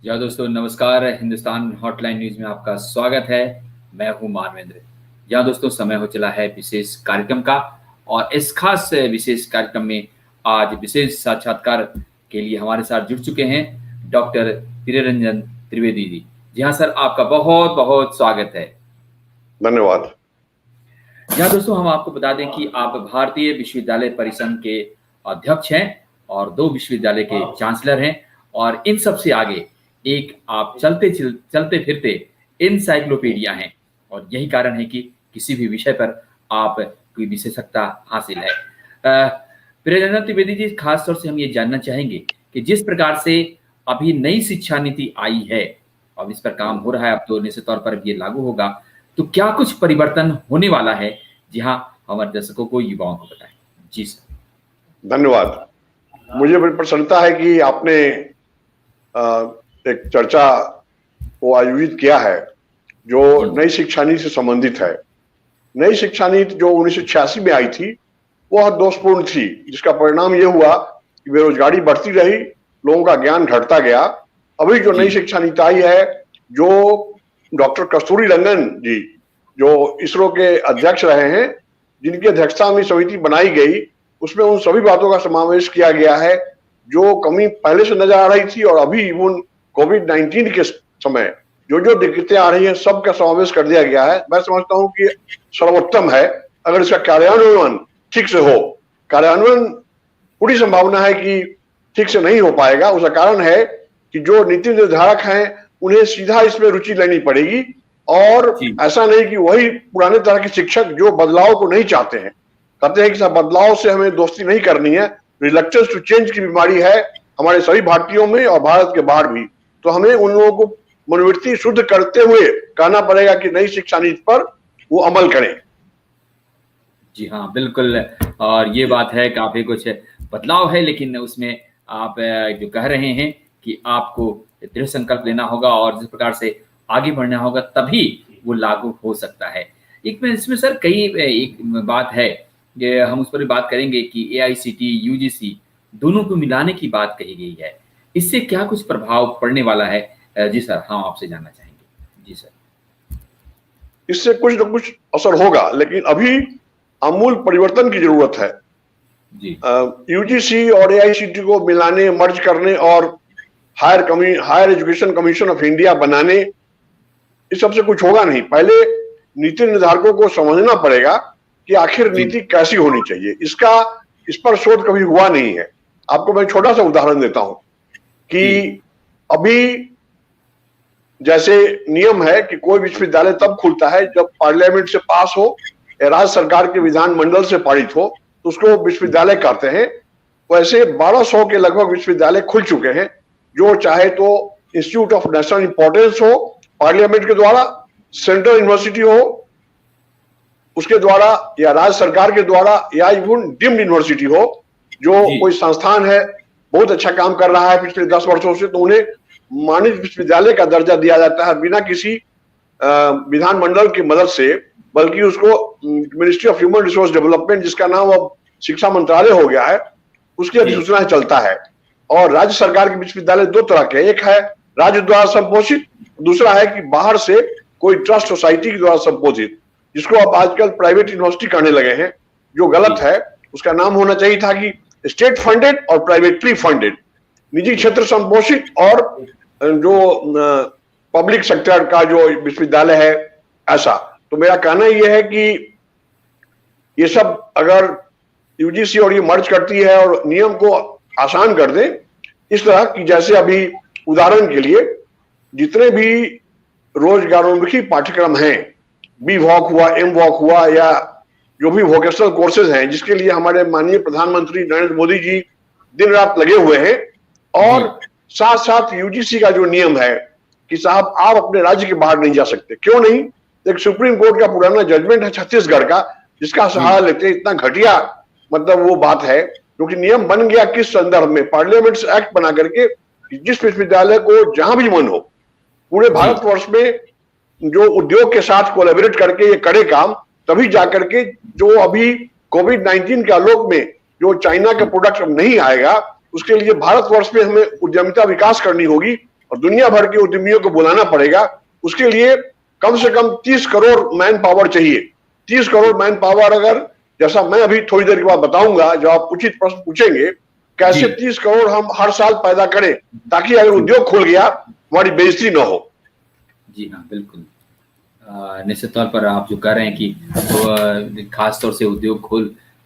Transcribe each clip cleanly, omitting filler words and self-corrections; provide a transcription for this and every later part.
या दोस्तों नमस्कार। हिंदुस्तान हॉटलाइन न्यूज में आपका स्वागत है। मैं हूं मानवेंद्र। या दोस्तों समय हो चला है विशेष कार्यक्रम का, और इस खास विशेष कार्यक्रम में आज विशेष साक्षात्कार के लिए हमारे साथ जुड़ चुके हैं डॉक्टर प्रियरंजन त्रिवेदी जी। जी हाँ सर, आपका बहुत बहुत स्वागत है। धन्यवाद। या दोस्तों हम आपको बता दें कि आप भारतीय विश्वविद्यालय परिसंघ के अध्यक्ष हैं और 2 विश्वविद्यालय के चांसलर हैं, और इन सबसे आगे एक आप चलते फिरते इनसाइक्लोपीडिया हैं, और यही कारण है कि किसी भी विषय पर आप की विशेषज्ञता हासिल है। प्रियरंजन त्रिवेदी जी, खास तौर से हम ये जानना चाहेंगे कि जिस प्रकार से अभी नई शिक्षा नीति आई है, अब इस पर काम हो रहा है, अब तो निश्चित तौर पर ये लागू होगा, तो क्या कुछ परिवर्तन होने वाला है? जी हाँ, हमारे दर्शकों को, युवाओं को बताएं। जी सर। धन्यवाद। मुझे बड़ी प्रसन्नता है कि आपने एक चर्चा को आयोजित किया है जो नई शिक्षा नीति से संबंधित है। नई शिक्षा नीति जो 1986 में आई थी वह दोषपूर्ण थी, जिसका परिणाम यह हुआ कि बेरोजगारी बढ़ती रही, लोगों का ज्ञान घटता गया। अभी जो नई शिक्षा नीति आई है, जो डॉक्टर कस्तूरी रंगन जी जो इसरो के अध्यक्ष रहे हैं, जिनकी अध्यक्षता में समिति बनाई गई, उसमें उन सभी बातों का समावेश किया गया है जो कमी पहले से नजर आ रही थी, और अभी इवन कोविड-19 के समय जो जो दिक्कतें आ रही हैं सबका समावेश कर दिया गया है। मैं समझता हूं कि सर्वोत्तम है अगर इसका कार्यान्वयन ठीक से हो। कार्यान्वयन पूरी संभावना है कि ठीक से नहीं हो पाएगा। उसका कारण है कि जो नीति निर्धारक हैं उन्हें सीधा इसमें रुचि लेनी पड़ेगी, और ऐसा नहीं कि वही पुराने तरह के शिक्षक जो बदलाव को नहीं चाहते हैं, कहते हैं कि सब बदलाव से हमें दोस्ती नहीं करनी है। रिलक्टेंस टू चेंज की बीमारी है हमारे सभी भारतीयों में और भारत के बाहर भी। तो हमें उन लोगों को मनोवृत्ति शुद्ध करते हुए कहना पड़ेगा कि नई शिक्षा नीति पर वो अमल करें। जी हाँ, बिल्कुल। और ये बात है, काफी कुछ बदलाव है, लेकिन उसमें आप जो कह रहे हैं कि आपको दृढ़ संकल्प लेना होगा और जिस प्रकार से आगे बढ़ना होगा, तभी वो लागू हो सकता है। इसमें सर एक बात है, ये हम उस पर भी बात करेंगे कि AICTE, UGC दोनों को मिलाने की बात कही गई है। इससे क्या कुछ प्रभाव पड़ने वाला है? जी सर, हम आपसे जानना चाहेंगे। जी सर। इससे कुछ न कुछ असर होगा, लेकिन अभी आमूल परिवर्तन की जरूरत है। जी। UGC और AICTE को मिलाने, मर्ज करने और higher education commission of India बनाने, इस सबसे कुछ होगा नहीं। पहले नीति निर्धारकों को समझना पड़ेगा कि आखिर नीति कैसी होनी चाहिए। इस पर शोध कभी हुआ नहीं है। आपको मैं छोटा सा उदाहरण देता हूं कि अभी जैसे नियम है कि कोई विश्वविद्यालय तब खुलता है जब पार्लियामेंट से पास हो या राज्य सरकार के विधानमंडल से पारित हो, तो उसको विश्वविद्यालय कहते हैं। वैसे 1200 के लगभग विश्वविद्यालय खुल चुके हैं, जो चाहे तो इंस्टीट्यूट ऑफ नेशनल इंपॉर्टेंस हो पार्लियामेंट के द्वारा, सेंट्रल यूनिवर्सिटी हो उसके द्वारा, या राज्य सरकार के द्वारा, या इवन डीम्ड यूनिवर्सिटी हो, जो कोई संस्थान है बहुत अच्छा काम कर रहा है पिछले 10 वर्षों से, तो उन्हें मानद विश्वविद्यालय का दर्जा दिया जाता है बिना किसी विधानमंडल की मदद से, बल्कि उसको ministry of human resource development, जिसका नाम अब शिक्षा मंत्रालय हो गया है, उसकी अधिसूचना चलता है। और राज्य सरकार के विश्वविद्यालय 2 तरह के, एक है राज्य द्वारा संपोषित, दूसरा है कि बाहर से कोई ट्रस्ट सोसाइटी के द्वारा संपोषित, जिसको अब आजकल प्राइवेट यूनिवर्सिटी कहने लगे हैं, जो गलत है। उसका नाम होना चाहिए था कि स्टेट फंडेड और प्राइवेटली फंडेड, निजी क्षेत्र संपोषित और जो पब्लिक सेक्टर का जो विश्वविद्यालय है, ऐसा। तो मेरा कहना यह है कि ये सब अगर UGC और ये मर्ज करती है और नियम को आसान कर दे, इस तरह की, जैसे अभी उदाहरण के लिए जितने भी रोजगारोन्मुखी पाठ्यक्रम हैं, BVoc हुआ, MVoc हुआ, या जो भी वोकेशनल कोर्सेज हैं, जिसके लिए हमारे माननीय प्रधानमंत्री नरेंद्र मोदी जी दिन रात लगे हुए हैं, और साथ साथ UGC का जो नियम है कि साहब आप अपने राज्य के बाहर नहीं जा सकते। क्यों नहीं? एक सुप्रीम कोर्ट का पुराना जजमेंट है छत्तीसगढ़ का, जिसका सहारा लेते इतना घटिया मतलब वो बात है, क्योंकि नियम बन गया किस संदर्भ में, पार्लियामेंट से एक्ट बना करके जिस विश्वविद्यालय को जहां भी मन हो पूरे भारतवर्ष में जो उद्योग के साथ कोलैबोरेट करके ये करे काम, तभी जाकर के जो अभी कोविड-19 के आलोक में जो चाइना का प्रोडक्ट नहीं आएगा, उसके लिए भारतवर्ष में हमें उद्यमिता विकास करनी होगी और दुनिया भर के उद्यमियों को बुलाना पड़ेगा। उसके लिए कम से कम 30 करोड़ मैन पावर चाहिए। 30 करोड़ मैन पावर, अगर जैसा मैं अभी थोड़ी देर के बाद बताऊंगा, जब आप उचित प्रश्न पूछेंगे, कैसे 30 करोड़ हम हर साल पैदा करें ताकि अगर उद्योग खुल गया हमारी बेइज्जती न हो। जी हाँ, बिल्कुल। निश्चित तौर पर आप जो कह रहे हैं कि खास तौर से उद्योग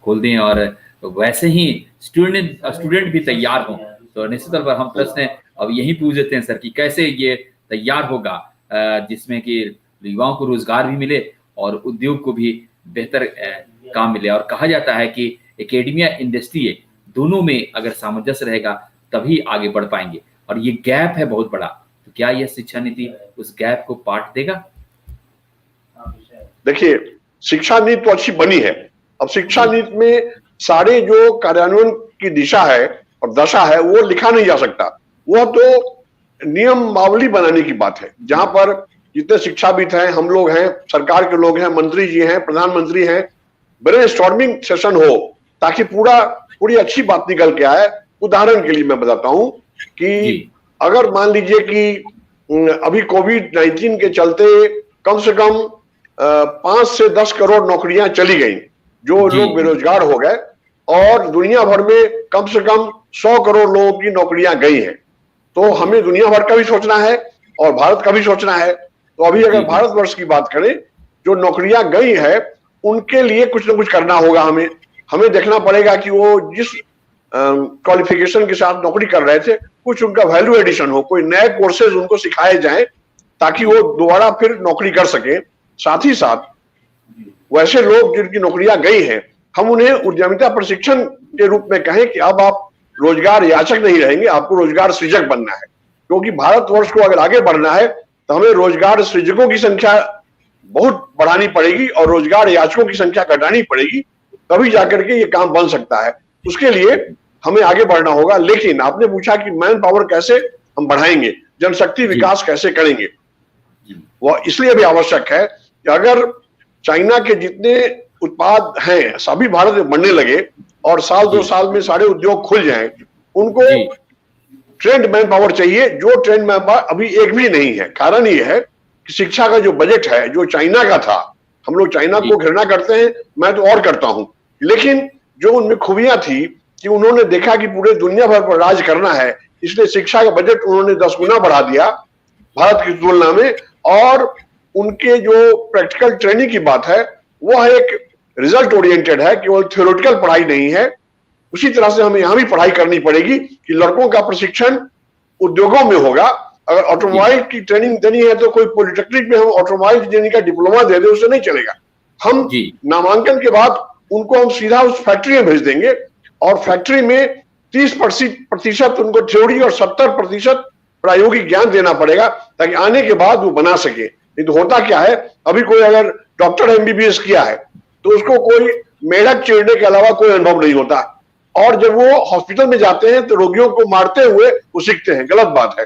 खोल दें और वैसे ही स्टूडेंट भी तैयार हों, तो निश्चित तौर पर हम प्रश्न अब यही पूछ देते हैं सर कि कैसे ये तैयार होगा जिसमें कि युवाओं को रोजगार भी मिले और उद्योग को भी बेहतर काम मिले। और कहा जाता है कि एकेडमिया इंडस्ट्री दोनों में अगर सामंजस्य रहेगा तभी आगे बढ़ पाएंगे, और ये गैप है बहुत बड़ा, तो क्या यह शिक्षा नीति उस गैप को पाट देगा? देखिए, शिक्षा नीति तो अच्छी बनी है। अब शिक्षा नीति में सारे जो कार्यान्वयन की दिशा है और दशा है वो लिखा नहीं जा सकता। वह तो नियमावली बनाने की बात है, जहां पर जितने शिक्षाविद हैं, हम लोग हैं, सरकार के लोग हैं, मंत्री जी हैं, प्रधानमंत्री हैं, ब्रेनस्टॉर्मिंग सेशन हो ताकि पूरी अच्छी बात निकल के आए। उदाहरण के लिए मैं बताता हूं कि अगर मान लीजिए कि अभी कोविड-19 के चलते कम से कम 5 से 10 करोड़ नौकरियां चली गई, जो लोग बेरोजगार हो गए, और दुनिया भर में कम से कम 100 करोड़ लोगों की नौकरियां गई हैं। तो हमें दुनिया भर का भी सोचना है और भारत का भी सोचना है। तो अभी अगर भारतवर्ष की बात करें, जो नौकरियां गई है उनके लिए कुछ ना कुछ करना होगा। हमें देखना पड़ेगा कि वो जिस क्वालिफिकेशन के साथ नौकरी कर रहे थे कुछ उनका वैल्यू एडिशन हो, कोई नए कोर्सेज उनको सिखाए जाएं ताकि वो दोबारा फिर नौकरी कर सके। साथ ही साथ वैसे लोग जिनकी नौकरियां गई हैं, हम उन्हें उद्यमिता प्रशिक्षण के रूप में कहें कि अब आप रोजगार याचक नहीं रहेंगे, आपको रोजगार सृजक बनना है। क्योंकि भारतवर्ष को अगर आगे बढ़ना है तो हमें रोजगार सृजकों की संख्या बहुत बढ़ानी पड़ेगी और रोजगार याचकों की संख्या घटानी पड़ेगी, तभी जाकर के ये काम बन सकता है। उसके लिए हमें आगे बढ़ना होगा। लेकिन आपने पूछा कि मैन पावर कैसे हम बढ़ाएंगे, जनशक्ति विकास कैसे करेंगे, वह इसलिए भी आवश्यक है कि अगर चाइना के जितने उत्पाद हैं सभी भारत में बनने लगे और साल 2 साल में सारे उद्योग खुल जाएं, उनको ट्रेंड मैन पावर चाहिए, जो ट्रेंड मैन पावर अभी एक भी नहीं है। कारण ये है कि शिक्षा का जो बजट है जो चाइना का था, हम लोग चाइना को घृणा करते हैं, मैं तो और करता हूं, लेकिन जो उनमें खूबियां थी कि उन्होंने देखा कि पूरे दुनिया भर पर राज करना है, इसलिए शिक्षा का बजट उन्होंने 10 गुना बढ़ा दिया भारत की तुलना में। और उनके जो प्रैक्टिकल ट्रेनिंग की बात है वो एक रिजल्ट ओरिएंटेड है, केवल थ्योरेटिकल पढ़ाई नहीं है। उसी तरह से हमें यहाँ भी पढ़ाई करनी पड़ेगी कि लड़कों का प्रशिक्षण उद्योगों में होगा। अगर ऑटोमोबाइल की ट्रेनिंग देनी है तो कोई पॉलिटेक्निक में हम ऑटोमोबाइल इंजीनियरिंग का डिप्लोमा दे दें, उससे नहीं चलेगा। हम नामांकन के बाद उनको हम सीधा उस फैक्ट्री में भेज देंगे और फैक्ट्री में 30% उनको थ्योरी और 70% प्रायोगिक ज्ञान देना पड़ेगा ताकि आने के बाद वो बना सके। नहीं तो होता क्या है, अभी कोई अगर डॉक्टर MBBS किया है तो उसको कोई मेढक चीरने के अलावा कोई अनुभव नहीं होता, और जब वो हॉस्पिटल में जाते हैं तो रोगियों को मारते हुए वो सीखते हैं। गलत बात है,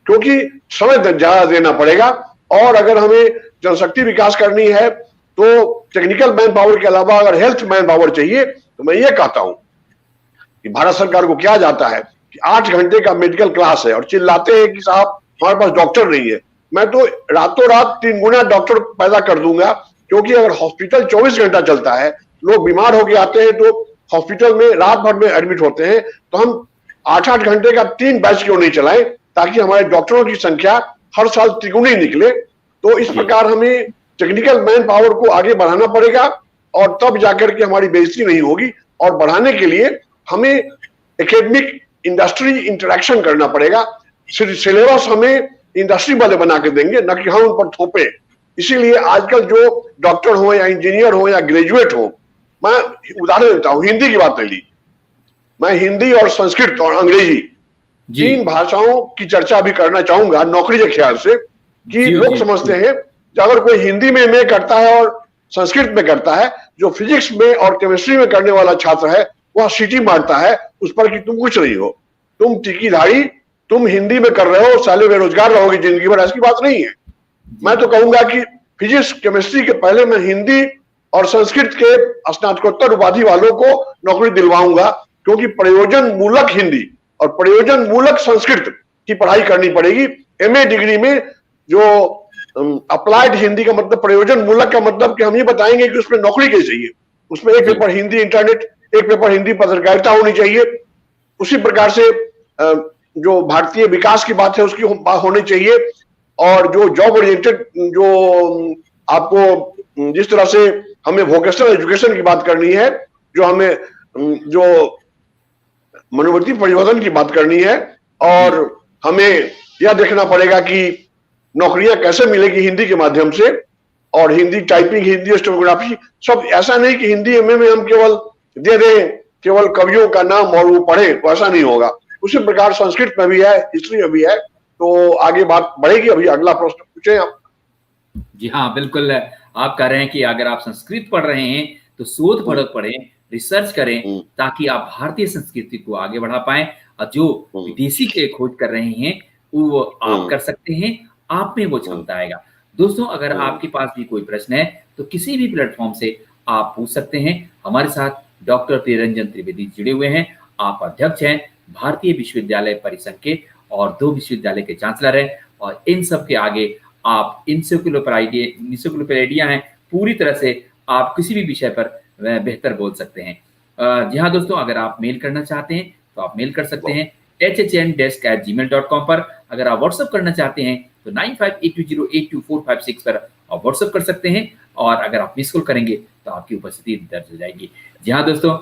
क्योंकि समय ज्यादा देना पड़ेगा। और अगर हमें जनशक्ति विकास करनी है तो टेक्निकल मैन पावर के अलावा अगर हेल्थ मैन पावर चाहिए, तो मैं ये कहता हूं कि भारत सरकार को क्या जाता है कि 8 घंटे का मेडिकल क्लास है और चिल्लाते हैं कि साहब हमारे पास डॉक्टर नहीं है। मैं तो रातों रात 3 गुना डॉक्टर पैदा कर दूंगा, क्योंकि अगर हॉस्पिटल 24 घंटा चलता है, लोग बीमार होकर आते हैं तो हॉस्पिटल में रात भर में एडमिट होते हैं, तो हम 8-8 घंटे का 3 बैच क्यों नहीं चलाएं ताकि हमारे डॉक्टरों की संख्या हर साल तिगुनी निकले। तो इस प्रकार हमें टेक्निकल मैन पावर को आगे बढ़ाना पड़ेगा और तब जाकर के हमारी बेइज्जती नहीं होगी। और बढ़ाने के लिए हमें एकेडमिक इंडस्ट्री इंटरेक्शन करना पड़ेगा। सिलेबस हमें इंडस्ट्री वाले बना के देंगे, न कि हम उन पर थोपे। इसीलिए आजकल जो डॉक्टर हो या इंजीनियर हो या ग्रेजुएट हो, मैं उदाहरण देता हूं, हिंदी की बात ले ली, मैं हिंदी और संस्कृत और अंग्रेजी 3 भाषाओं की चर्चा भी करना चाहूंगा नौकरी के ख्याल से। कि लोग समझते हैं कि अगर कोई हिंदी में एमए करता है और संस्कृत में करता है, जो फिजिक्स में और केमिस्ट्री में करने वाला छात्र है वह सीटी मारता है उस पर कि तुम कुछ नहीं हो, तुम टिकीधारी, तुम हिंदी में कर रहे हो, साले बेरोजगार रहोगे जिंदगी भर। ऐसी बात नहीं है। मैं तो कहूंगा कि फिजिक्स केमिस्ट्री के पहले मैं हिंदी और संस्कृत के स्नातकोत्तर उपाधि वालों को नौकरी दिलवाऊंगा, क्योंकि प्रयोजन मूलक हिंदी और प्रयोजन मूलक संस्कृत की पढ़ाई करनी पड़ेगी। MA डिग्री में जो अप्लाइड हिंदी का मतलब प्रयोजन मूलक का मतलब कि हम ये बताएंगे कि उसमें नौकरी कैसे चाहिए, उसमें एक पेपर हिंदी इंटरनेट, एक पेपर हिंदी पत्रकारिता होनी चाहिए। उसी प्रकार से जो भारतीय विकास की बात है उसकी होनी चाहिए। और जो जॉब ओरिएंटेड, जो आपको जिस तरह से हमें वोकेशनल एजुकेशन की बात करनी है, जो हमें जो मनोवृत्ति परिवर्तन की बात करनी है, और हमें यह देखना पड़ेगा कि नौकरियां कैसे मिलेगी हिंदी के माध्यम से, और हिंदी टाइपिंग, हिंदी स्टेनोग्राफी, सब ऐसा नहीं कि हिंदी MA में हम केवल दे दें केवल कवियों का नाम और वो पढ़े, तो ऐसा नहीं होगा। उसी प्रकार संस्कृत में भी है, हिस्ट्री में भी है। तो आगे बात बढ़ेगी। अभी अगला प्रश्न पूछें आप। जी हाँ, बिल्कुल। आप कह रहे हैं कि अगर आप संस्कृत पढ़ रहे हैं तो शोध पढ़ें, रिसर्च करें, ताकि आप भारतीय संस्कृति को आगे बढ़ा पाएं। और जो विदेशी के खोज कर रहे हैं वो आप कर सकते हैं, आप में वो क्षमता आएगा। दोस्तों, अगर आपके पास भी कोई प्रश्न है तो किसी भी प्लेटफॉर्म से आप पूछ सकते हैं। हमारे साथ डॉक्टर प्रियरंजन त्रिवेदी जुड़े हुए हैं। आप अध्यक्ष हैं भारतीय विश्वविद्यालय परिसंघ के और 2 विश्वविद्यालय के चांसलर हैं, और इन सब के आगे आप इंसाइक्लोपीडिया हैं। पूरी तरह से आप किसी भी विषय पर बेहतर बोल सकते हैं। जी हाँ दोस्तों, अगर आप मेल करना चाहते हैं तो आप मेल कर सकते हैं hhndesk@gmail.com पर। अगर आप व्हाट्सएप करना चाहते हैं तो 9582082456 पर आप व्हाट्सएप कर सकते हैं, और अगर आप मिस कॉल करेंगे तो आपकी उपस्थिति दर्ज हो जाएगी। जी हाँ दोस्तों,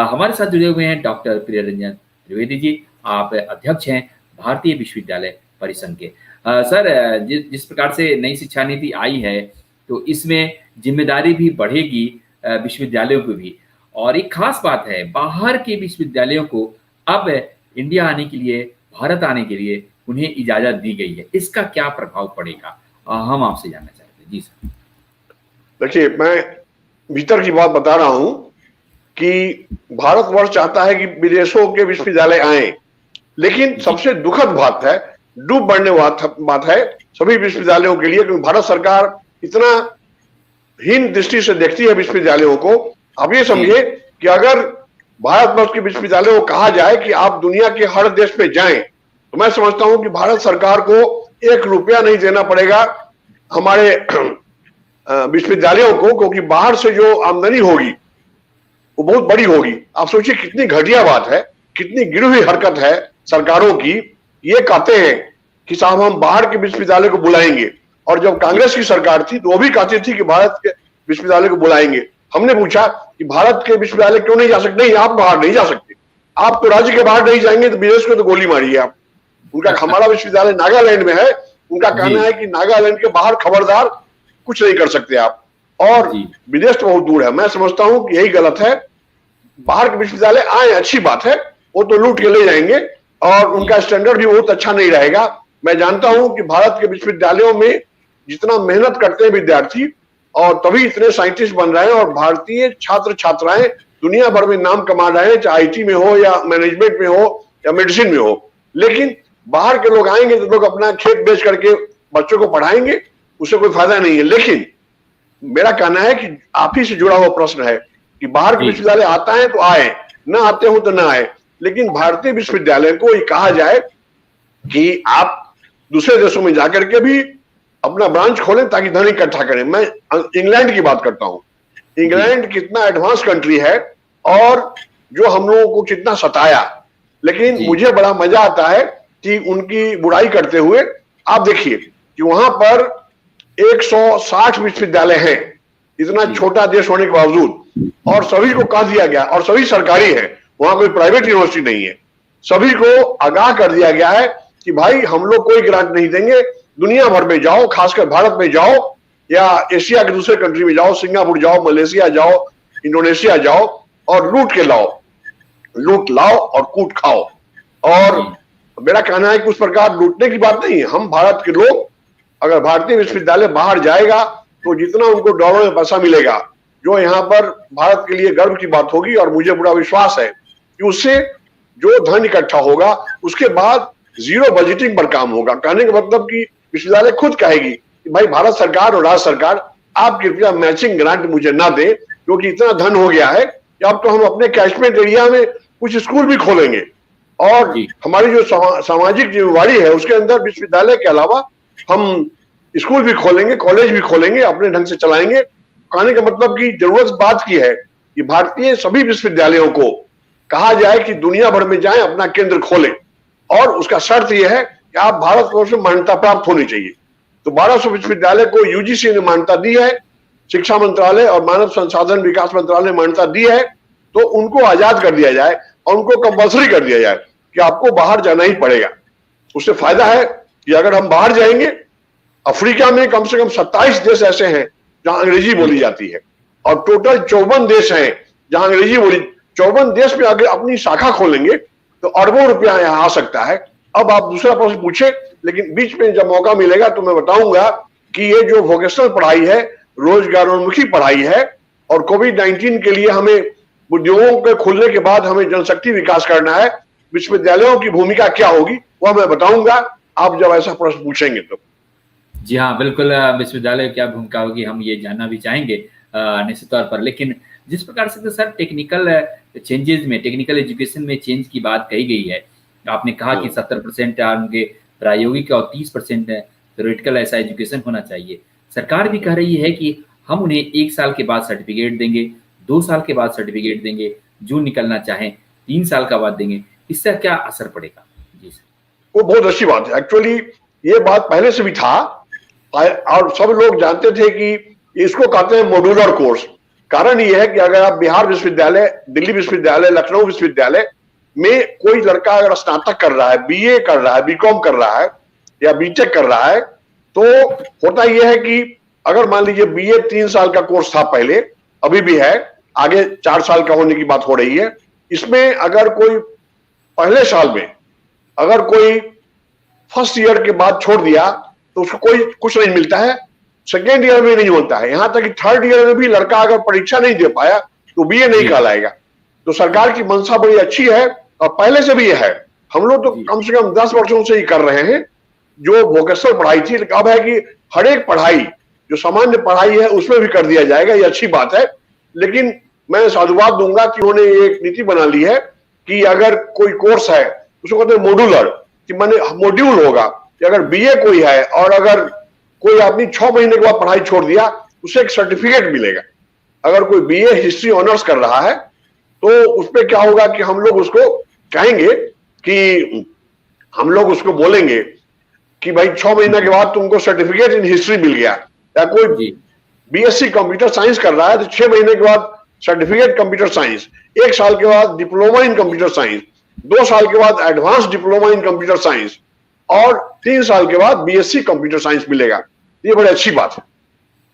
हमारे साथ जुड़े हुए हैं डॉक्टर प्रियरंजन त्रिवेदी जी। आप अध्यक्ष हैं भारतीय विश्वविद्यालय परिसंघ के। सर, जिस प्रकार से नई शिक्षा नीति आई है तो इसमें जिम्मेदारी भी बढ़ेगी विश्वविद्यालयों को भी, और एक खास बात है, बाहर के विश्वविद्यालयों को अब इंडिया आने के लिए, भारत आने के लिए उन्हें इजाजत दी गई है। इसका क्या प्रभाव पड़ेगा, हम आपसे जानना चाहते हैं। जी सर। देखिए, मैं भीतर की बात बता रहा हूं कि भारतवर्ष चाहता है कि विदेशों के विश्वविद्यालय आए, लेकिन सबसे दुखद बात है, डूब बढ़ने बात है सभी विश्वविद्यालयों के लिए, क्योंकि भारत सरकार इतना हीन दृष्टि से देखती है विश्वविद्यालयों को। आप ये समझिए कि अगर भारतवर्ष के विश्वविद्यालयों को कहा जाए कि आप दुनिया के हर देश पे जाएं, तो मैं समझता हूं कि भारत सरकार को 1 रुपया नहीं देना पड़ेगा हमारे विश्वविद्यालयों को, क्योंकि बाहर से जो आमदनी होगी वो बहुत बड़ी होगी। आप सोचिए कितनी घटिया बात है, कितनी गिरी हुई हरकत है सरकारों की। ये कहते हैं कि साहब हम बाहर के विश्वविद्यालय को बुलाएंगे, और जब कांग्रेस की सरकार थी तो वो भी कहती थी कि भारत के विश्वविद्यालय को बुलाएंगे। हमने पूछा कि भारत के विश्वविद्यालय क्यों नहीं जा सकते? नहीं, आप बाहर नहीं जा सकते, आप तो राज्य के बाहर नहीं जाएंगे तो विदेश को तो गोली मारिए आप। उनका हमारा विश्वविद्यालय नागालैंड में है, उनका कहना है कि नागालैंड के बाहर खबरदार कुछ नहीं कर सकते आप, और विदेश तो बहुत दूर है। मैं समझता हूं कि यही गलत है। बाहर के विश्वविद्यालय आए, अच्छी बात है, वो तो लूट के ले जाएंगे और उनका स्टैंडर्ड भी बहुत अच्छा नहीं रहेगा। मैं जानता हूं कि भारत के विश्वविद्यालयों में जितना मेहनत करते हैं विद्यार्थी, और तभी इतने साइंटिस्ट बन रहे हैं, और भारतीय छात्र छात्राएं दुनिया भर में नाम कमा रहे हैं, चाहे IT में हो या मैनेजमेंट में हो या मेडिसिन में हो। लेकिन बाहर के लोग आएंगे तो लोग अपना खेत बेच करके बच्चों को पढ़ाएंगे, उससे कोई फायदा नहीं है। लेकिन मेरा कहना है कि आप ही से जुड़ा हुआ प्रश्न है कि बाहर के विश्वविद्यालय आता है तो आए, ना आते हो तो ना आए, लेकिन भारतीय विश्वविद्यालय को ये कहा जाए कि आप दूसरे देशों में जाकर के भी अपना ब्रांच खोलें ताकि धन इकट्ठा करें। मैं इंग्लैंड की बात करता हूं। इंग्लैंड कितना एडवांस कंट्री है, और जो हम लोगों को कितना सताया, लेकिन मुझे बड़ा मजा आता है कि उनकी बुराई करते हुए आप देखिए कि वहां पर 160 विश्वविद्यालय हैं, इतना छोटा देश होने के बावजूद, और सभी को कह दिया गया, और सभी सरकारी है, वहां कोई प्राइवेट यूनिवर्सिटी नहीं है। सभी को आगाह कर दिया गया है कि भाई हम लोग कोई ग्रांट नहीं देंगे, दुनिया भर में जाओ, खासकर भारत में जाओ या एशिया के दूसरे कंट्री में जाओ, सिंगापुर जाओ, मलेशिया जाओ, इंडोनेशिया जाओ, और लूट के लाओ, लूट लाओ और कूट खाओ। और मेरा कहना है कि उस प्रकार लूटने की बात नहीं है। हम भारत के लोग, अगर भारतीय विश्वविद्यालय बाहर जाएगा तो जितना उनको डॉलर में पैसा मिलेगा, जो यहाँ पर भारत के लिए गर्व की बात होगी, और मुझे पूरा विश्वास है कि उससे जो धन इकट्ठा होगा उसके बाद जीरो बजटिंग पर काम होगा। कहने का मतलब कि विश्वविद्यालय खुद कहेगी कि भाई भारत सरकार और राज्य सरकार आप कृपया मैचिंग ग्रांट मुझे ना दे, क्योंकि इतना धन हो गया है कि अब तो हम अपने कैचमेंट एरिया में कुछ स्कूल भी खोलेंगे। और हमारी जो सामाजिक जिम्मेवारी है उसके अंदर विश्वविद्यालय के अलावा हम स्कूल भी खोलेंगे, कॉलेज भी खोलेंगे, अपने ढंग से चलाएंगे। कहने का मतलब की जरूरत बात की है कि भारतीय सभी विश्वविद्यालयों को कहा जाए कि दुनिया भर में जाएं, अपना केंद्र खोलें, और उसका शर्त यह है कि आप भारतवर्ष में मान्यता प्राप्त होनी चाहिए। तो 1200 विश्वविद्यालय को यूजीसी ने मान्यता दी है, शिक्षा मंत्रालय और मानव संसाधन विकास मंत्रालय ने मान्यता दी है, तो उनको आजाद कर दिया जाए और उनको कंपल्सरी कर दिया जाए कि आपको बाहर जाना ही पड़ेगा। उससे फायदा है कि अगर हम बाहर जाएंगे, अफ्रीका में कम से कम 27 देश ऐसे हैं जहां अंग्रेजी बोली जाती है, और टोटल 54 देश हैं जहां अंग्रेजी बोली। 54 देश में अगर अपनी शाखा खोलेंगे तो अरबों रुपया यहाँ आ सकता है। अब आप दूसरा प्रश्न पूछे, लेकिन बीच में जब मौका मिलेगा तो मैं बताऊंगा कि ये जो वोकेशनल पढ़ाई है, रोजगारोन्मुखी पढ़ाई है, और कोविड-19 के लिए हमें उद्योगों के खुलने के बाद हमें जनशक्ति विकास करना है, विश्वविद्यालयों की भूमिका क्या होगी वह मैं बताऊंगा, आप जब ऐसा प्रश्न पूछेंगे तो। जी हाँ, बिल्कुल, विश्वविद्यालय क्या भूमिका होगी हम ये जानना भी चाहेंगे निश्चित तौर पर। लेकिन जिस प्रकार से तो सर टेक्निकल चेंजेस में, टेक्निकल एजुकेशन में चेंज की बात कही गई है, आपने कहा कि 70% उनके प्रायोगिक और 30% थ्योरेटिकल ऐसा एजुकेशन होना चाहिए। सरकार भी कह रही है कि हम उन्हें 1 साल के बाद सर्टिफिकेट देंगे, 2 साल के बाद सर्टिफिकेट देंगे, जो निकलना चाहें 3 साल का बाद देंगे। इससे क्या असर पड़ेगा? जी सर। वो बहुत अच्छी बात है। एक्चुअली ये बात पहले से भी था और सब लोग जानते थे कि इसको कहते हैं मॉड्यूलर कोर्स। कारण ये है कि अगर आप बिहार विश्वविद्यालय, दिल्ली विश्वविद्यालय, लखनऊ विश्वविद्यालय में कोई लड़का अगर स्नातक कर रहा है, बीए कर रहा है, बीकॉम कर रहा है या बीटेक कर रहा है, तो होता यह है कि अगर मान लीजिए बीए 3 साल का कोर्स था पहले, अभी भी है, आगे 4 साल का होने की बात हो रही है। इसमें अगर कोई पहले साल में अगर कोई फर्स्ट ईयर के बाद छोड़ दिया तो उसको कोई कुछ नहीं मिलता है, सेकेंड ईयर में नहीं होता है, यहां तक कि थर्ड ईयर में भी लड़का अगर परीक्षा नहीं दे पाया तो बीए नहीं कहलाएगा। तो सरकार की मंशा बड़ी अच्छी है और पहले से भी है। हम लोग तो कम से कम 10 वर्षों से ही कर रहे हैं जो वोकेशनल पढ़ाई थी। अब है कि हर एक पढ़ाई जो सामान्य पढ़ाई है उसमें भी कर दिया जाएगा, ये अच्छी बात है। लेकिन मैं साधुवाद दूंगा कि उन्होंने एक नीति बना ली है कि अगर कोई कोर्स है उसको कहते हैं मॉड्यूलर, कि माने मॉड्यूल होगा कि अगर बीए कोई है और अगर कोई आदमी 6 महीने के बाद पढ़ाई छोड़ दिया उसे एक सर्टिफिकेट मिलेगा। अगर कोई बीए हिस्ट्री ऑनर्स कर रहा है तो उसमें क्या होगा कि हम लोग उसको कहेंगे कि हम लोग उसको बोलेंगे कि भाई 6 महीने के बाद तुमको सर्टिफिकेट इन हिस्ट्री मिल गया। या कोई बीएससी कंप्यूटर साइंस कर रहा है तो 6 महीने के बाद सर्टिफिकेट कंप्यूटर साइंस, 1 साल के बाद डिप्लोमा इन कंप्यूटर साइंस, 2 साल के बाद advance diploma in computer science और 3 साल के बाद बीएससी कंप्यूटर साइंस मिलेगा। ये बड़ी अच्छी बात है।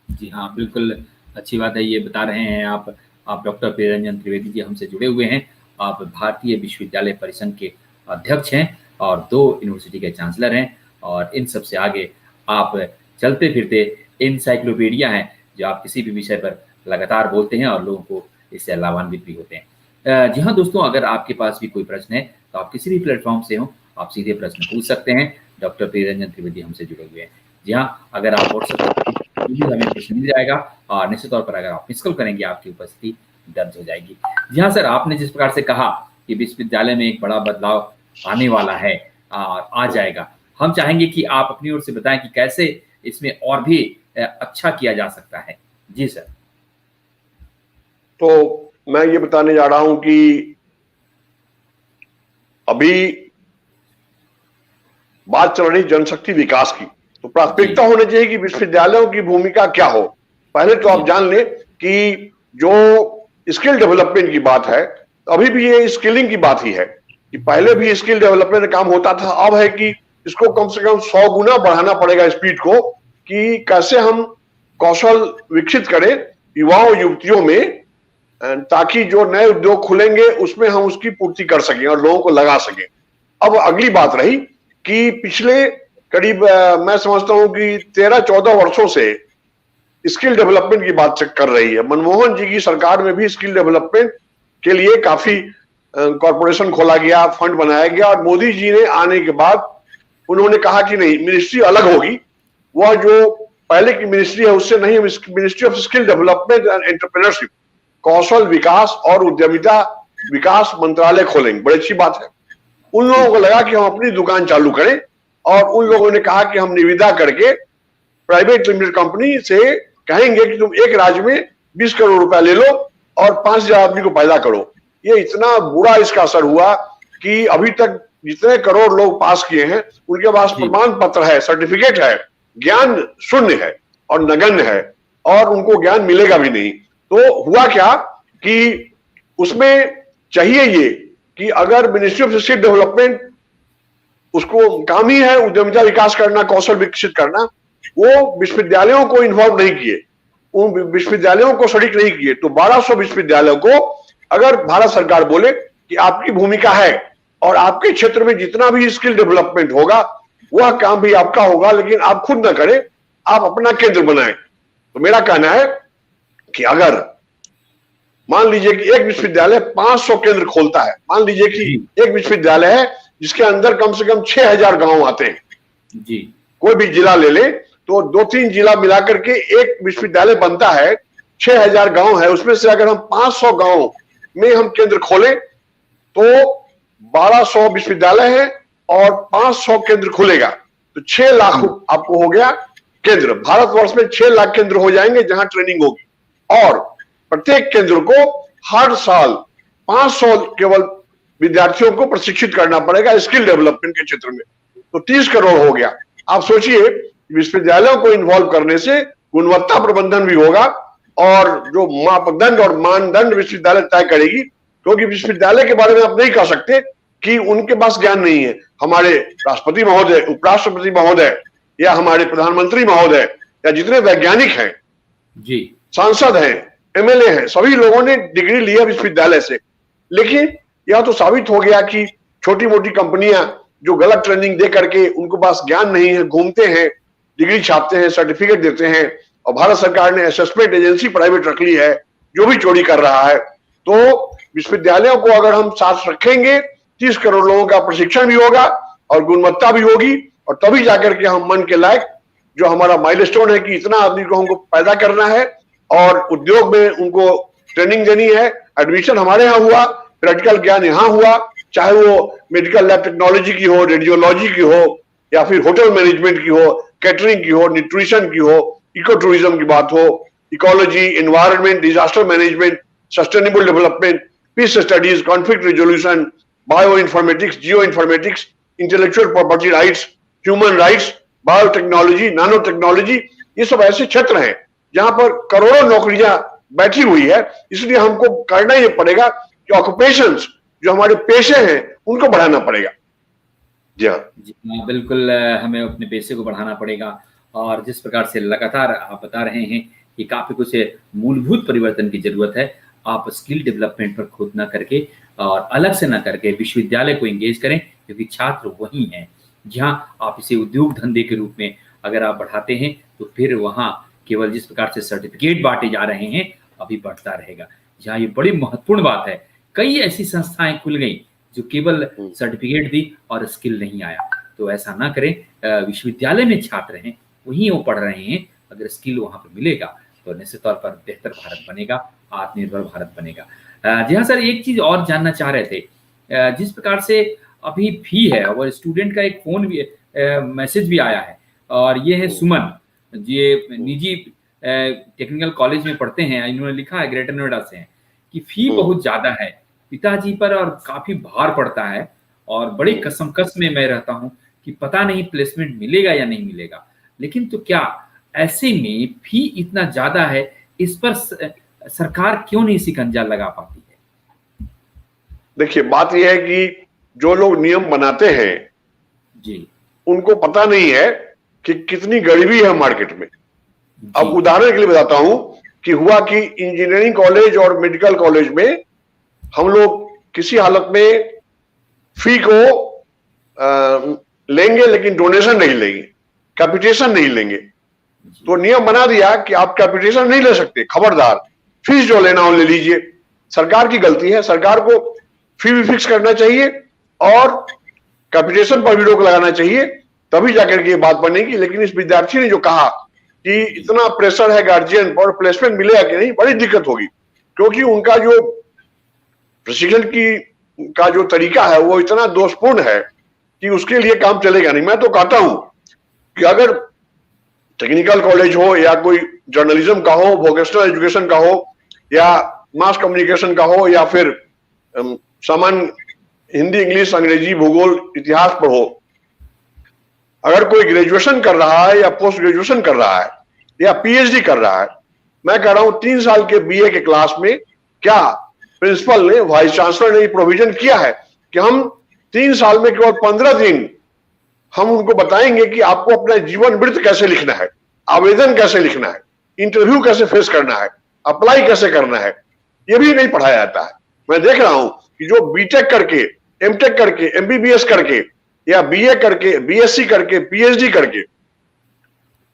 जी हाँ, बिल्कुल अच्छी बात है। ये बता रहे हैं आप डॉक्टर प्रियरंजन त्रिवेदी जी हमसे जुड़े हुए हैं। आप भारतीय विश्वविद्यालय परिसंघ के अध्यक्ष हैं और 2 यूनिवर्सिटी के चांसलर हैं, और इन सबसे आगे आप चलते फिरते एनसाइक्लोपीडिया हैं जो आप किसी भी विषय पर लगातार बोलते हैं और लोगों को इससे लाभान्वित भी होते हैं। जी हाँ दोस्तों, अगर आपके पास भी कोई प्रश्न है तो आप किसी भी प्लेटफॉर्म से हो, आप सीधे प्रश्न पूछ सकते हैं। डॉक्टर प्रियरंजन त्रिवेदी हमसे जुड़े हुए हैं। जी हाँ, अगर आप व्हाट्सएप हमें प्रश्न मिल जाएगा और निश्चित तौर पर अगर आप मिस कॉल करेंगे आपकी उपस्थिति दर्ज हो जाएगी। जी हाँ सर, आपने जिस प्रकार से कहा कि विश्वविद्यालय में एक बड़ा बदलाव आने वाला है, आ जाएगा, हम चाहेंगे कि आप अपनी ओर से बताएं कि कैसे इसमें और भी अच्छा किया जा सकता है। जी सर। तो मैं ये बताने जा रहा हूं कि अभी बात चल रही जनशक्ति विकास की, तो प्राथमिकता होनी चाहिए कि विश्वविद्यालयों की भूमिका क्या हो। पहले तो आप जान लें कि जो स्किल डेवलपमेंट की बात है, अभी भी ये स्किलिंग की बात ही है कि पहले भी स्किल डेवलपमेंट काम होता था। अब है कि इसको कम से कम 100 गुना बढ़ाना पड़ेगा स्पीड को, कि कैसे हम कौशल विकसित करें युवाओं युवतियों में, ताकि जो नए उद्योग खुलेंगे उसमें हम उसकी पूर्ति कर सकें और लोगों को लगा सकें। अब अगली बात रही कि पिछले करीब मैं समझता हूं कि 13-14 वर्षों से स्किल डेवलपमेंट की बात कर रही है। मनमोहन जी की सरकार में भी स्किल डेवलपमेंट के लिए काफी कॉर्पोरेशन खोला गया, फंड बनाया गया, और मोदी जी ने आने के बाद उन्होंने कहा कि नहीं, मिनिस्ट्री अलग होगी, वह जो पहले की मिनिस्ट्री है उससे नहीं, ministry of skill development and entrepreneurship, कौशल विकास और उद्यमिता विकास मंत्रालय खोलेंगे। बड़ी अच्छी बात है। उन लोगों को लगा कि हम अपनी दुकान चालू करें, और उन लोगों ने कहा कि हम निविदा करके प्राइवेट लिमिटेड कंपनी से कहेंगे कि तुम एक राज्य में 20 करोड़ रुपया ले लो और 5,000 आदमी को पैदा करो। ये इतना बुरा इसका असर हुआ कि अभी तक जितने करोड़ लोग पास किए हैं उनके पास प्रमाण पत्र है, सर्टिफिकेट है, ज्ञान शून्य है और नगण्य है, और उनको ज्ञान मिलेगा भी नहीं। तो हुआ क्या कि उसमें चाहिए ये कि अगर मिनिस्ट्री ऑफ स्किल डेवलपमेंट, उसको काम ही है उद्यमिता विकास करना, कौशल विकसित करना, वो विश्वविद्यालयों को इन्वॉल्व नहीं किए, उन विश्वविद्यालयों को शरीक नहीं किए। तो 1200 विश्वविद्यालयों को अगर भारत सरकार बोले कि आपकी भूमिका है और आपके क्षेत्र में जितना भी स्किल डेवलपमेंट होगा वह काम भी आपका होगा, लेकिन आप खुद ना करें, आप अपना केंद्र बनाएं। तो मेरा कहना है कि अगर मान लीजिए कि एक विश्वविद्यालय 500 केंद्र खोलता है, मान लीजिए कि एक विश्वविद्यालय है जिसके अंदर कम से कम 6,000 गांव आते हैं जी, कोई भी जिला ले ले तो 2-3 जिला मिलाकर के एक विश्वविद्यालय बनता है, 6,000 गांव है, उसमें से अगर हम 500 गांव में हम केंद्र खोलें तो 1200 विश्वविद्यालय है और 500 केंद्र खुलेगा तो 6 लाख आपको हो गया केंद्र। भारतवर्ष में 6 लाख केंद्र हो जाएंगे जहां ट्रेनिंग होगी, और प्रत्येक केंद्र को हर साल 500 केवल विद्यार्थियों को प्रशिक्षित करना पड़ेगा स्किल डेवलपमेंट के क्षेत्र में, तो 30 करोड़ हो गया। आप सोचिए विश्वविद्यालयों को इन्वॉल्व करने से गुणवत्ता प्रबंधन भी होगा, और जो मापदंड और मानदंड विश्वविद्यालय तय करेगी, क्योंकि विश्वविद्यालय के बारे में आप नहीं कह सकते कि उनके पास ज्ञान नहीं है। हमारे राष्ट्रपति महोदय, उपराष्ट्रपति महोदय, या हमारे प्रधानमंत्री महोदय, या जितने वैज्ञानिक हैं जी, सांसद हैं, एमएलए हैं, सभी लोगों ने डिग्री लिया विश्वविद्यालय से। लेकिन यह तो साबित हो गया कि छोटी मोटी कंपनियां जो गलत ट्रेनिंग दे करके उनको पास ज्ञान नहीं है, घूमते हैं, डिग्री छापते हैं, सर्टिफिकेट देते हैं, और भारत सरकार ने असेसमेंट एजेंसी प्राइवेट रख ली है जो भी चोरी कर रहा है। तो विश्वविद्यालयों को अगर हम साथ रखेंगे, 30 करोड़ लोगों का प्रशिक्षण भी होगा और गुणवत्ता भी होगी, और तभी जाकर के हम मन के लायक जो हमारा माइलस्टोन है कि इतना आदमी को हमको पैदा करना है और उद्योग में उनको ट्रेनिंग देनी है, एडमिशन हमारे यहाँ हुआ, प्रैक्टिकल ज्ञान यहाँ हुआ, चाहे वो मेडिकल लैब टेक्नोलॉजी की हो, रेडियोलॉजी की हो, या फिर होटल मैनेजमेंट की हो, कैटरिंग की हो, न्यूट्रिशन की हो, इको टूरिज्म की बात हो, ecology, environment, disaster management, sustainable development, peace studies, conflict resolution, bioinformatics, geoinformatics, intellectual property rights, human rights, biotechnology, nanotechnology, ये सब ऐसे क्षेत्र हैं जहां पर करोड़ों नौकरियां बैठी हुई है। इसलिए हमको करना ये पड़ेगा कि ऑक्यूपेशंस, जो हमारे पेशे हैं, उनको बढ़ाना पड़ेगा। जी हाँ, बिल्कुल, हमें अपने पेशे को बढ़ाना पड़ेगा, और जिस प्रकार से लगातार आप बता रहे हैं कि काफी कुछ मूलभूत परिवर्तन की जरूरत है। आप स्किल डेवलपमेंट पर खुद ना करके और अलग से ना करके विश्वविद्यालय को एंगेज करें, क्योंकि छात्र वही हैं। जहां आप इसे उद्योग धंधे के रूप में अगर आप बढ़ाते हैं तो फिर वहां केवल जिस प्रकार से सर्टिफिकेट बांटे जा रहे हैं अभी बढ़ता रहेगा। जहाँ ये बड़ी महत्वपूर्ण बात है, कई ऐसी संस्थाएं खुल गई जो केवल सर्टिफिकेट दी और स्किल नहीं आया। तो ऐसा ना करें, विश्वविद्यालय में छात्र हैं, वहीं वो पढ़ रहे हैं, अगर स्किल वहां पर मिलेगा तो निश्चित तौर पर बेहतर भारत बनेगा, आत्मनिर्भर भारत बनेगा। जी हाँ सर, एक चीज और जानना चाह रहे थे, जिस प्रकार से अभी फी है, और स्टूडेंट का एक फोन भी मैसेज भी आया है, और ये है सुमन, ये निजी टेक्निकल कॉलेज में पढ़ते हैं, इन्होंने लिखा है ग्रेटर नोएडा से हैं कि फी बहुत ज्यादा है पिताजी पर और काफी भार पड़ता है, और बड़ी कसमकस में मैं रहता हूँ कि पता नहीं प्लेसमेंट मिलेगा या नहीं मिलेगा। लेकिन तो क्या ऐसे में फी इतना ज्यादा है, इस पर सरकार क्यों नहीं शिकंजा लगा पाती है? देखिए, बात यह है कि जो लोग नियम बनाते हैं जी, उनको पता नहीं है कि कितनी गरीबी है मार्केट में। अब उदाहरण के लिए बताता हूं कि हुआ कि इंजीनियरिंग कॉलेज और मेडिकल कॉलेज में हम लोग किसी हालत में फी को लेंगे, लेकिन डोनेशन नहीं लेंगे, कैपिटेशन नहीं लेंगे। तो नियम बना दिया कि आप कैपिटेशन नहीं ले सकते, खबरदार, फीस जो लेना हो ले लीजिए। सरकार की गलती है, सरकार को फी भी फिक्स करना चाहिए और कैपिटेशन पर भी रोक लगाना चाहिए, तभी जाकर के ये बात बनेगी। लेकिन इस विद्यार्थी ने जो कहा कि इतना प्रेशर है गार्जियन पर, प्लेसमेंट मिलेगा कि नहीं, बड़ी दिक्कत होगी, क्योंकि उनका जो प्रशिक्षण की का जो तरीका है वो इतना दोषपूर्ण है कि उसके लिए काम चलेगा नहीं। मैं तो कहता हूं कि अगर टेक्निकल कॉलेज हो या कोई जर्नलिज्म का हो, वोकेशनल एजुकेशन का हो या मास कम्युनिकेशन का हो या फिर सामान्य हिंदी, इंग्लिश, अंग्रेजी, भूगोल, इतिहास पर हो, अगर कोई ग्रेजुएशन कर रहा है या पोस्ट ग्रेजुएशन कर रहा है या पीएचडी कर रहा है, मैं कह रहा हूं 3 साल के बीए के क्लास में क्या प्रिंसिपल ने, वाइस चांसलर ने प्रोविजन किया है कि हम 3 साल में केवल 15 दिन हम उनको बताएंगे कि आपको अपना जीवन वृत्त कैसे लिखना है, आवेदन कैसे लिखना है, इंटरव्यू कैसे फेस करना है, अप्लाई कैसे करना है, ये भी नहीं पढ़ाया जाता है। मैं देख रहा हूं कि जो बीटेक करके, एमटेक करके, एमबीबीएस करके या बीए करके, बीएससी करके, पीएचडी करके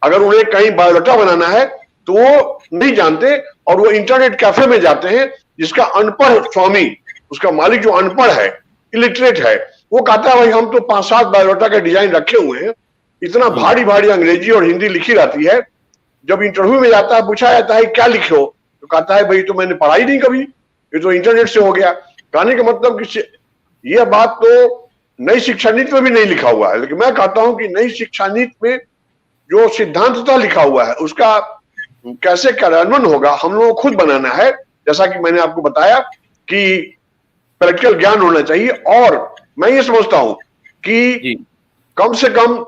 अगर उन्हें कहीं बायोडाटा बनाना है तो वो नहीं जानते और वो इंटरनेट कैफे में जाते हैं, जिसका अनपढ़ स्वामी, उसका मालिक जो अनपढ़ है, इलिटरेट है, वो कहता है भाई हम तो 5-7 बायोडाटा का डिजाइन रखे हुए हैं, इतना भारी भारी अंग्रेजी और हिंदी लिखी रहती है। जब इंटरव्यू में जाता है, पूछा जाता है क्या लिखे हो, तो कहता है भाई तो मैंने पढ़ाई नहीं कभी, ये तो इंटरनेट से हो गया। कहने का मतलब कि यह बात तो नई शिक्षा नीति में भी नहीं लिखा हुआ है, लेकिन मैं कहता हूं कि नई शिक्षा नीति में जो सिद्धांतता लिखा हुआ है उसका कैसे कार्यान्वयन होगा हम लोगों को खुद बनाना है। जैसा कि मैंने आपको बताया कि प्रैक्टिकल ज्ञान होना चाहिए, और मैं ये समझता हूं कि कम से कम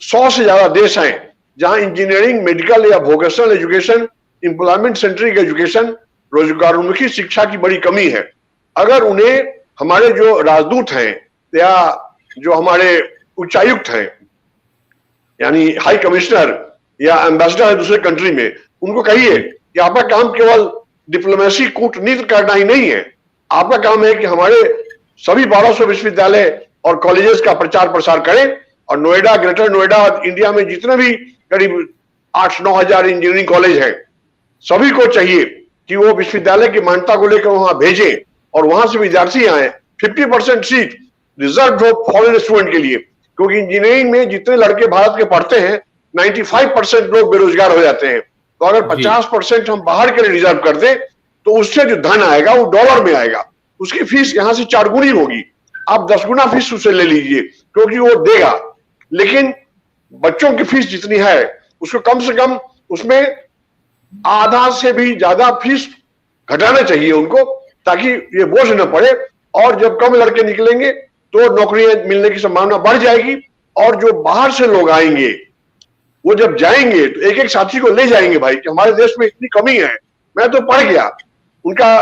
100 से ज्यादा देश हैं जहां इंजीनियरिंग, मेडिकल या vocational education, employment centric education, रोजगारोन्मुखी शिक्षा की बड़ी कमी है। अगर उन्हें हमारे जो राजदूत हैं या जो हमारे उच्चायुक्त हैं, यानी हाई कमिश्नर या एम्बेसडर है दूसरे कंट्री में, उनको कहिए कि आपका काम केवल डिप्लोमेसी, कूटनीति करना ही नहीं है, आपका काम है कि हमारे सभी 1200 विश्वविद्यालय और कॉलेजेस का प्रचार प्रसार करें, और नोएडा, ग्रेटर नोएडा, इंडिया में जितने भी करीब 8-9 हजार इंजीनियरिंग कॉलेज हैं, सभी को चाहिए कि वो विश्वविद्यालय की मान्यता को लेकर वहां भेजें और वहां से विद्यार्थी आए। 50% सीट रिजर्व हो फॉरेन स्टूडेंट के लिए, क्योंकि इंजीनियरिंग में जितने लड़के भारत के पढ़ते हैं 95% लोग बेरोजगार हो जाते हैं। तो अगर 50% हम बाहर के लिए रिजर्व कर दें तो उससे जो धन आएगा वो डॉलर में आएगा, उसकी फीस यहां से 4 गुनी होगी। आप 10 गुना फीस उससे ले लीजिए क्योंकि वो देगा, लेकिन बच्चों की फीस जितनी है उसको कम से कम उसमें आधा से भी ज्यादा फीस घटाना चाहिए उनको, ताकि ये बोझ न पड़े। और जब कम लड़के निकलेंगे तो नौकरियां मिलने की संभावना बढ़ जाएगी, और जो बाहर से लोग आएंगे वो जब जाएंगे तो एक एक साथी को ले जाएंगे भाई कि हमारे देश में इतनी कमी है। मैं तो पढ़ गया, उनका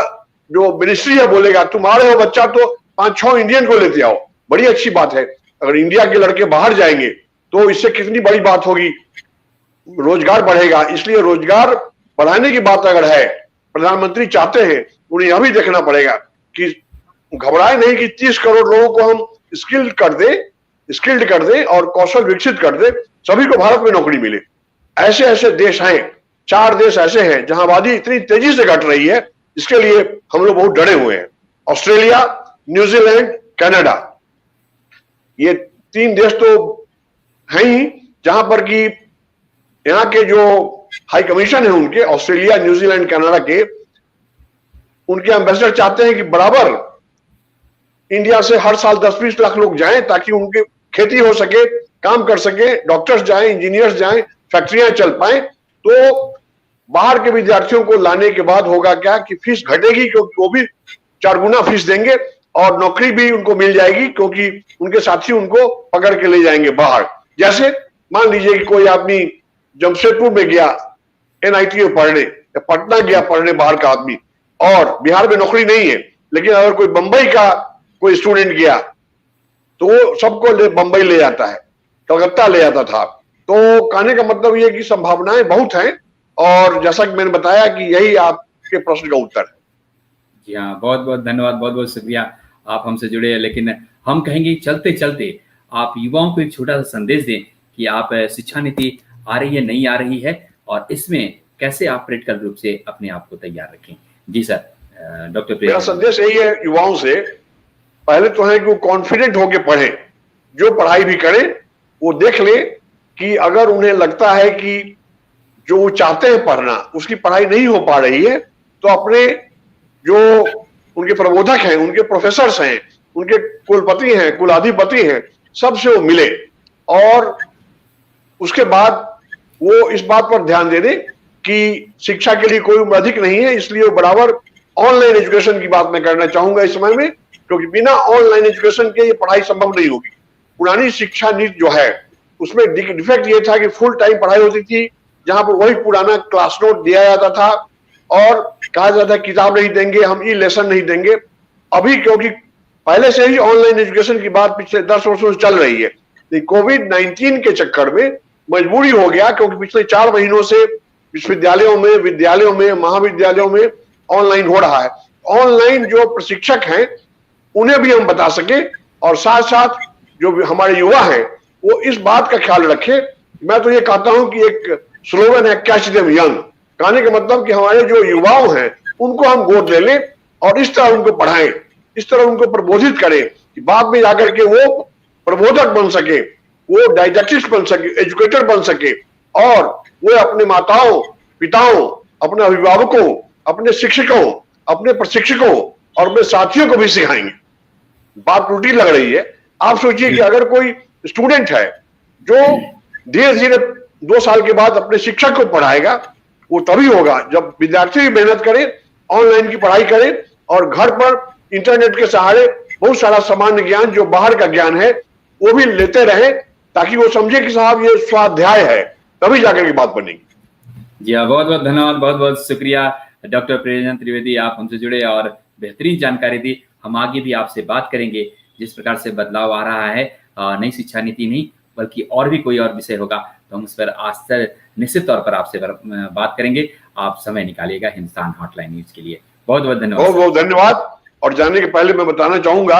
जो मिनिस्ट्री है बोलेगा तुम्हारे वो बच्चा तो 5-6 इंडियन को लेते आओ, बड़ी अच्छी बात है। अगर इंडिया के लड़के बाहर जाएंगे तो इससे कितनी बड़ी बात होगी, रोजगार बढ़ेगा। इसलिए रोजगार बढ़ाने की बात अगर है, प्रधानमंत्री चाहते हैं, उन्हें यह भी देखना पड़ेगा कि घबराए नहीं कि 30 करोड़ लोगों को हम स्किल्ड कर दें और कौशल विकसित कर दें, सभी को भारत में नौकरी मिले। ऐसे ऐसे देश हैं, 4 देश ऐसे हैं जहां आबादी इतनी तेजी से घट रही है, इसके लिए हम लोग बहुत डरे हुए हैं। ऑस्ट्रेलिया, न्यूजीलैंड, कनाडा, ये 3 देश तो हैं ही जहां पर कि यहाँ के जो हाई कमीशन है उनके, ऑस्ट्रेलिया, न्यूजीलैंड, कनाडा के, उनके एम्बेसडर चाहते हैं कि बराबर इंडिया से हर साल 10-20 लाख लोग जाएं ताकि उनकी खेती हो सके, काम कर सके, डॉक्टर्स जाएं, इंजीनियर्स जाएं, फैक्ट्रियां चल पाए। तो बाहर के विद्यार्थियों को लाने के बाद होगा क्या कि फीस घटेगी, क्योंकि वो भी 4 गुना फीस देंगे और नौकरी भी उनको मिल जाएगी, क्योंकि उनके साथी उनको पकड़ के ले जाएंगे बाहर। जैसे मान लीजिए कि कोई आदमी जमशेदपुर में गया एनआईटी में पढ़ने, या पटना गया पढ़ने बाहर का आदमी, और बिहार में नौकरी नहीं है, लेकिन अगर कोई बंबई का कोई स्टूडेंट गया तो वो सबको बंबई ले जाता है, कलकत्ता ले जाता था। तो कहने का मतलब ये कि संभावनाएं बहुत हैं, और जैसा कि मैंने बताया कि यही आपके प्रश्न का उत्तर है। जी हाँ, बहुत बहुत धन्यवाद, बहुत बहुत शुक्रिया, आप हमसे जुड़े। लेकिन हम कहेंगे चलते चलते आप युवाओं को एक छोटा सा संदेश दें कि आप शिक्षा नीति आ रही है, नहीं आ रही है, और इसमें कैसे आप प्रैक्टिकल रूप से अपने आप को तैयार रखें। जी सर, डॉक्टर मेरा संदेश यही है युवाओं से, पहले तो है कि वो कॉन्फिडेंट होके पढ़ें, जो पढ़ाई भी करें वो देख ले कि अगर उन्हें लगता है कि जो वो चाहते हैं पढ़ना उसकी पढ़ाई नहीं हो पा रही है, तो अपने जो उनके प्रबोधक हैं, उनके प्रोफेसर्स हैं, उनके कुलपति हैं, कुलाधिपति हैं, सबसे वो मिले और उसके बाद वो इस बात पर ध्यान दे दें कि शिक्षा के लिए कोई उम्र अधिक नहीं है, इसलिए वो बराबर ऑनलाइन एजुकेशन की बात मैं करना चाहूंगा इस समय में, क्योंकि बिना ऑनलाइन एजुकेशन के ये पढ़ाई संभव नहीं होगी। पुरानी शिक्षा नीति जो है उसमें डिफेक्ट ये था कि फुल टाइम पढ़ाई होती थी, जहां पर वही पुराना क्लास नोट दिया जाता था और कहा जाता है किताब नहीं देंगे, हम ई लेसन नहीं देंगे। अभी क्योंकि पहले से ही ऑनलाइन एजुकेशन की बात पिछले 10 वर्षों से चल रही है, लेकिन कोविड-19 के चक्कर में मजबूरी हो गया, क्योंकि पिछले 4 महीनों से विश्वविद्यालयों में, महाविद्यालयों में ऑनलाइन हो रहा है। ऑनलाइन जो प्रशिक्षक हैं उन्हें भी हम बता सके और साथ साथ जो हमारे युवा हैं वो इस बात का ख्याल रखें। मैं तो ये कहता हूं कि एक स्लोगन है कैच देम यंग, कहने का मतलब कि हमारे जो युवाओं हैं उनको हम गोद ले लें और इस तरह उनको पढ़ाएं, इस तरह उनको प्रबोधित करें कि बाद में जाकर के वो प्रबोधक बन सके, वो डायडेक्टिस्ट बन सके, एजुकेटर बन सके और वो अपने माताओं, पिताओं, अपने अभिभावकों, अपने शिक्षकों, अपने प्रशिक्षकों और अपने साथियों को भी सिखाएंगे। बात त्रुटि लग रही है। आप सोचिए कि अगर कोई स्टूडेंट है जो धीरे धीरे 2 साल के बाद अपने शिक्षक को पढ़ाएगा, वो तभी होगा जब विद्यार्थी भी मेहनत करे, ऑनलाइन की पढ़ाई करे और घर पर इंटरनेट के सहारे बहुत सारा सामान्य ज्ञान जो बाहर का ज्ञान है वो भी लेते रहे, ताकि वो समझे कि साहब ये स्वाध्याय है, तभी जाकर की बात बनेगी। जी हाँ, बहुत बहुत धन्यवाद, बहुत बहुत शुक्रिया डॉक्टर प्रियरंजन त्रिवेदी, आप हमसे जुड़े और बेहतरीन जानकारी दी। हम आगे भी आपसे बात करेंगे, जिस प्रकार से बदलाव आ रहा है, नई शिक्षा नीति नहीं बल्कि और भी कोई और विषय होगा तो हम उस पर आज निश्चित तौर पर आपसे बात करेंगे। आप समय निकालिएगा हिंदुस्तान हॉटलाइन न्यूज के लिए। बहुत बहुत धन्यवाद। बहुत बहुत धन्यवाद। और जाने के पहले मैं बताना चाहूंगा,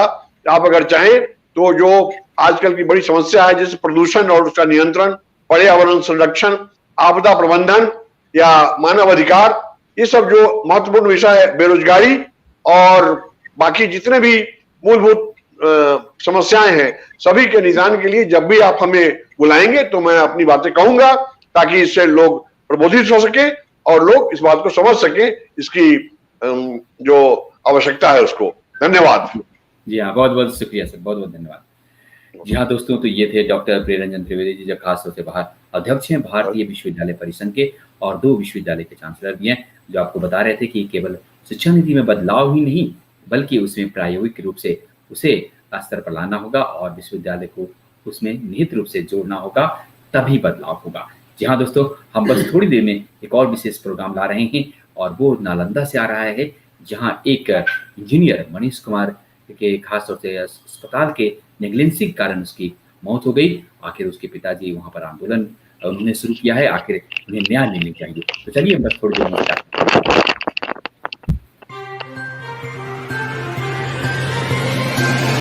आप अगर चाहें तो जो आजकल की बड़ी समस्या है जैसे प्रदूषण और उसका नियंत्रण, पर्यावरण संरक्षण, आपदा प्रबंधन या मानव अधिकार, ये सब जो महत्वपूर्ण विषय है, बेरोजगारी और बाकी जितने भी मूलभूत समस्याएं हैं, सभी के निदान के लिए जब भी आप हमें बुलाएंगे तो मैं अपनी बातें कहूंगा, ताकि इससे लोग प्रबोधित हो सके और लोग इस बात को समझ सके, इसकी जो आवश्यकता है उसको। धन्यवाद। जी हाँ, बहुत बहुत शुक्रिया सर, बहुत बहुत धन्यवाद। जी हाँ दोस्तों, तो ये थे डॉक्टर प्रियरंजन त्रिवेदी जी, जो खासतौर से बाहर अध्यक्ष हैं भारतीय विश्वविद्यालय परिसंघ के और 2 विश्वविद्यालय के चांसलर भी हैं, जो आपको बता रहे थे कि केवल शिक्षा नीति में बदलाव ही नहीं बल्कि उसमें प्रायोगिक रूप से उसे स्तर पर लाना होगा और विश्वविद्यालय को उसमें निहित रूप से जोड़ना होगा, तभी बदलाव होगा। जी हाँ दोस्तों, हम बस थोड़ी देर में एक और विशेष प्रोग्राम ला रहे हैं और वो नालंदा से आ रहा है, जहाँ एक इंजीनियर मनीष कुमार के खासतौर से अस्पताल के नेग्लेंसी के कारण उसकी मौत हो गई। आखिर उसके पिताजी वहां पर आंदोलन उन्होंने शुरू किया है, आखिर उन्हें न्याय मिलना चाहिए। तो चलिए बस थोड़ी देर में